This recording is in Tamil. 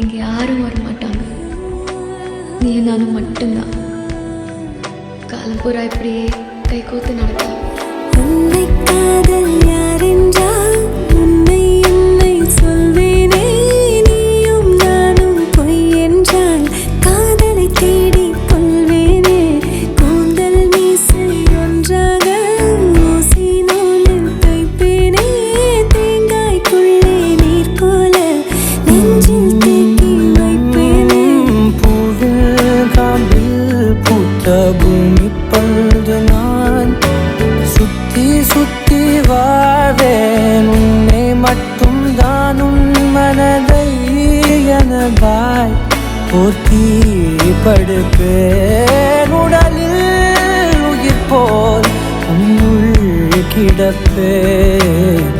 இங்கே யாரும் வரமாட்டாங்க, நீ நானும் மட்டும்தான். காலம் பூரா இப்படியே கை கோத்து நடக்கலாம். உன்னை காதல் யாரென்றால் உன்னை என்னை சொல்வேனே. நீயும் நானும் பொய் என்றால் காதலை தேடி கொள்வேனே. கூந்தல் மீசை ஒன்றாக ஊசி நூலில் தைப்பேனே. தேங்காய்க்குள்ளே நீர் போல நெஞ்சில் தேக்கி வைப்பேனே. பூவில் காம்பில் பூத்த பூமி பழுது நான் சுத்தி சுத்தி வாழ்வேன். உன்னை மட்டும் தான் உன் மனதை எனதாய் போர்த்தி படுப்பேன். உடலில் உயிர் போல் உன்னுள் கிடப்பேன்.